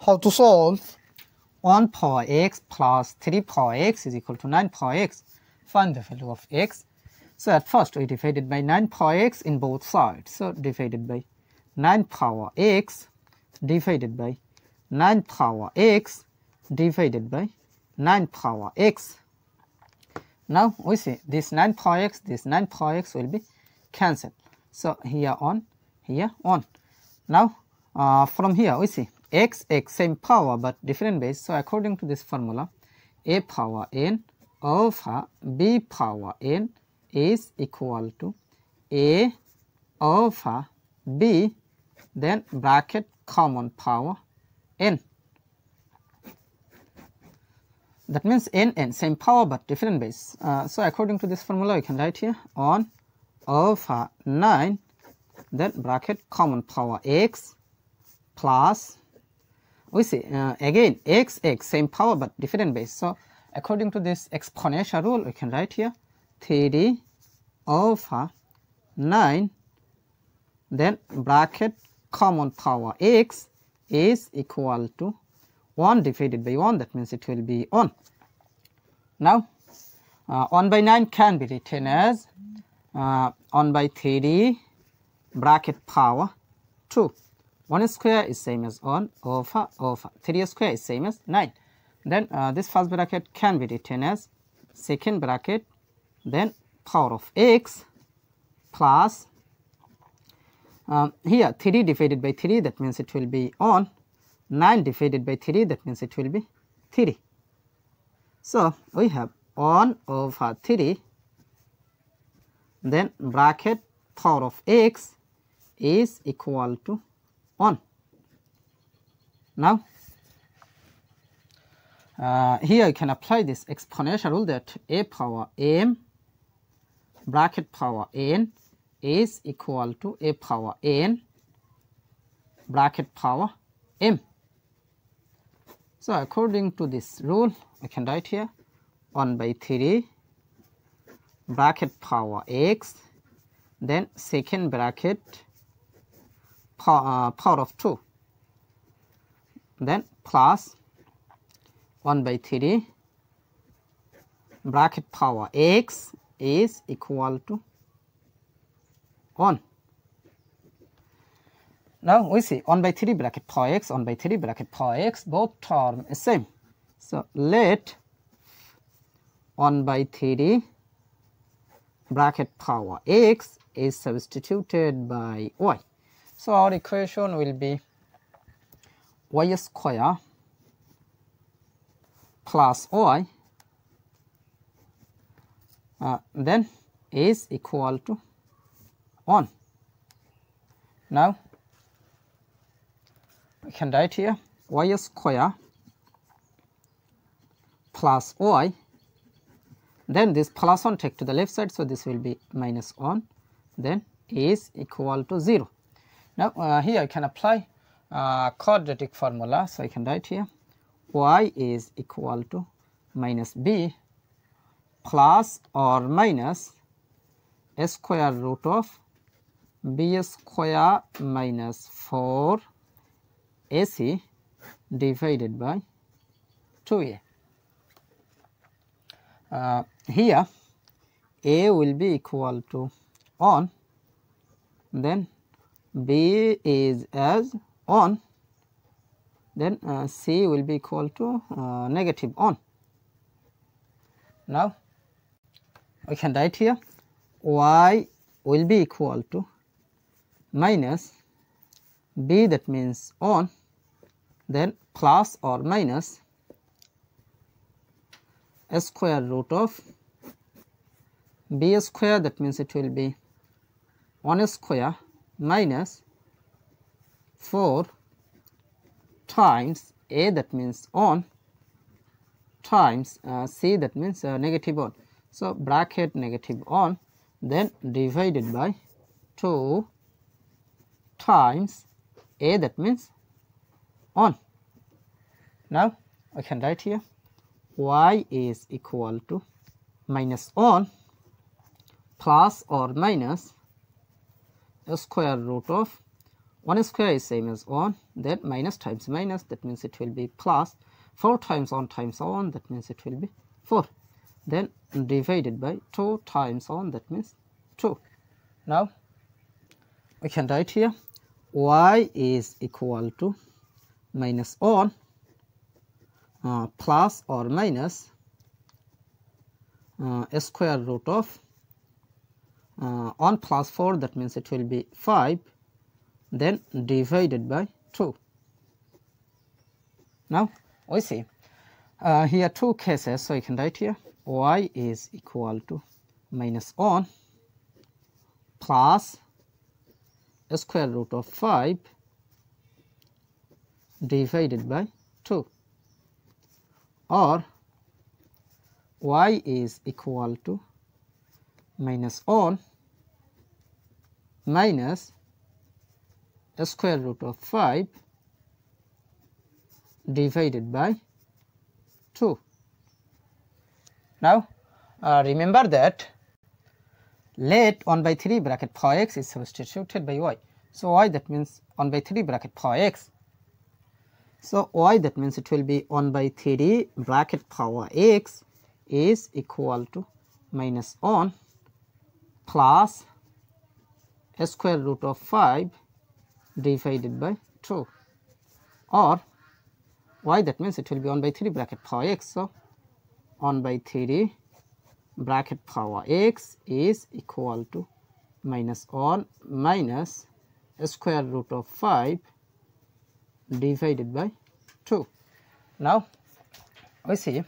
how to solve 1 power x plus 3 power x is equal to 9 power x. Find the value of x. So at first we divided by 9 power x in both sides. So divided by 9 power x divided by 9 power x divided by 9 power x. Now we see this 9 power x will be cancelled. So here on, here on. Now from here we see x same power but different base. So according to this formula, a power n over b power n is equal to a over b, then bracket common power n. That means n same power but different base. So according to this formula you can write here on over 9, then bracket common power x plus, we see again x same power but different base. So according to this exponential rule we can write here 3 over 9, then bracket common power x is equal to 1 divided by 1, that means it will be 1. Now 1 by 9 can be written as 1 by 3 bracket power 2. 1 square is same as 1 over 3 square is same as 9. Then this first bracket can be written as second bracket, then power of x plus here 3 divided by 3, that means it will be 1. 9 divided by 3, that means it will be 3. So we have 1 over 3, then bracket power of x is equal to 1. Now here you can apply this exponential rule that a power m bracket power n is equal to a power n bracket power m. So according to this rule I can write here 1 by 3 bracket power x, then second bracket power of 2, then plus 1 by 3 bracket power x is equal to 1. Now we see 1 by 3 bracket power x, 1 by 3 bracket power x, both term is same. So let 1 by 3 bracket power x is substituted by y. So our equation will be y square plus y then is equal to 1. Now we can write here y square plus y, then this plus 1 take to the left side, so this will be minus 1, then is equal to 0. Now here I can apply quadratic formula, so I can write here y is equal to minus b plus or minus a square root of b square minus 4 ac divided by 2a. Here a will be equal to 1, then b is as 1, then c will be equal to negative 1. Now we can write here y will be equal to minus b, that means 1, then plus or minus a square root of b square, that means it will be 1 square minus 4 times a, that means 1, times c, that means negative 1. So bracket negative 1, then divided by 2 times a, that means 1. Now I can write here y is equal to minus 1 plus or minus a square root of 1 square is same as 1, then minus times minus, that means it will be plus. 4 times 1 times 1, that means it will be 4. Then divided by 2 times 1, that means 2. Now we can write here y is equal to minus 1 plus or minus square root of 1 plus 4, that means it will be 5, then divided by 2. Now we see here two cases, so you can write here y is equal to minus 1 plus square root of 5 divided by 2, or y is equal to minus 1 minus square root of 5 divided by 2. Now remember that let 1 by 3 bracket power x is substituted by y. So y, that means 1 by 3 bracket power x. So y, that means it will be 1 by 3 bracket power x is equal to minus 1 plus square root of 5 divided by 2, or y, that means it will be 1 by 3 bracket power x. So 1 by 3 bracket power x is equal to minus 1 minus square root of 5 divided by 2. Now we see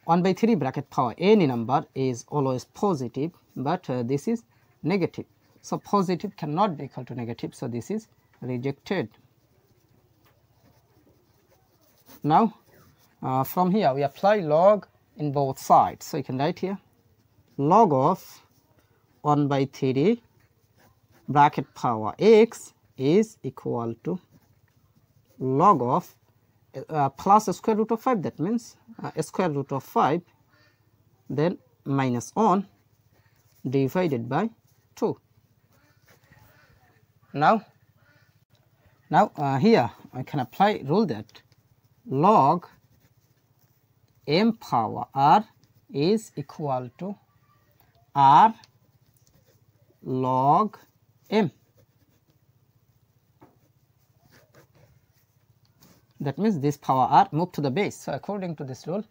1 by 3 bracket power any number is always positive, but this is negative. So positive cannot be equal to negative, so this is rejected. Now from here we apply log in both sides. So you can write here log of 1 by 3 bracket power x is equal to log of plus square root of 5, that means square root of 5, then minus 1 divided by 2. Now here I can apply rule that log m power r is equal to r log m. That means this power r moved to the base. So according to this rule,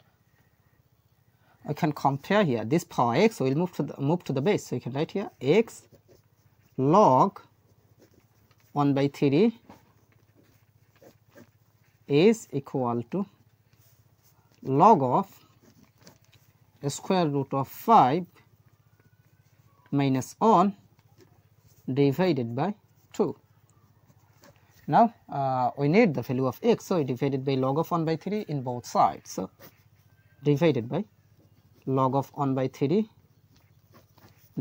I can compare here this power x will move to the base. So you can write here x log 1 by 3 is equal to log of square root of 5 minus 1 divided by 2. Now we need the value of x, so we divided by log of 1 by 3 in both sides. So divided by log of 1 by 3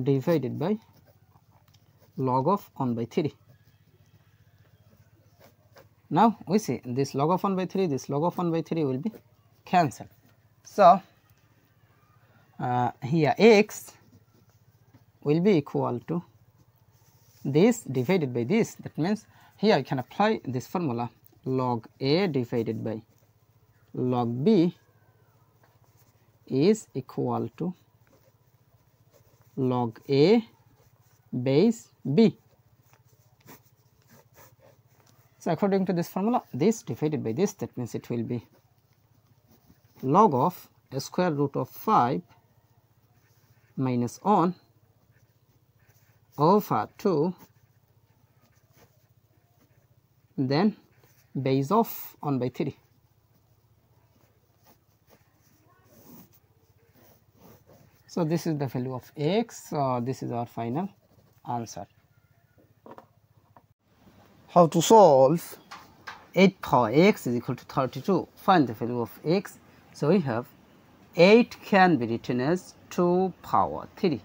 divided by log of 1 by 3. Now we see this log of 1 by 3, this log of 1 by 3 will be cancelled. So here x will be equal to this divided by this. That means here I can apply this formula log a divided by log b is equal to log a base b. So according to this formula, this divided by this, that means it will be log of square root of 5 minus 1 over 2, then base of 1 by 3. So this is the value of x. This is our final answer. How to solve 8 power x is equal to 32. Find the value of x. So we have 8 can be written as 2 power 3.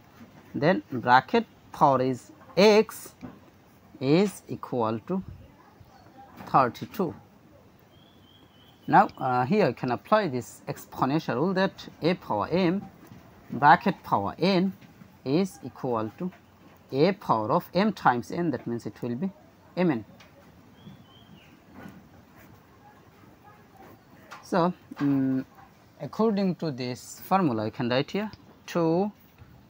Then bracket power is x is equal to 32. Now here you can apply this exponential rule that a power m bracket power n is equal to a power of m times n. That means it will be mn. So according to this formula, you can write here 2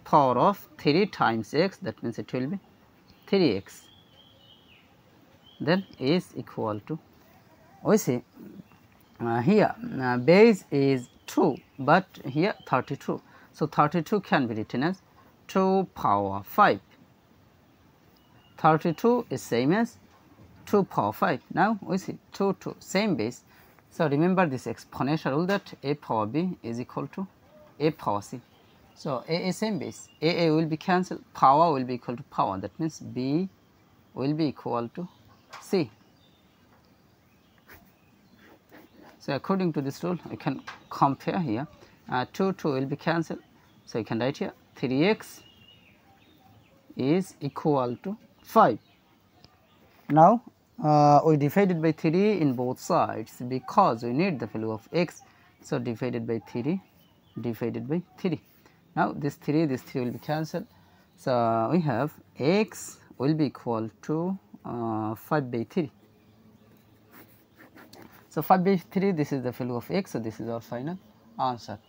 power of 3 times x, that means it will be 3x, then is equal to, we see here base is 2, but here 32. So 32 can be written as 2 power 5. 32 is same as 2 power 5. Now we see 2 same base. So remember this exponential rule that a power b is equal to a power c. So a is same base, a will be cancelled, power will be equal to power, that means b will be equal to c. So according to this rule, we can compare here. 2 will be cancelled. So you can write here 3x is equal to 5. Now we divided by 3 in both sides because we need the value of x. So divided by 3, divided by 3. Now this 3 will be cancelled. So we have x will be equal to 5 by 3. So 5 by 3, this is the value of x. So this is our final answer.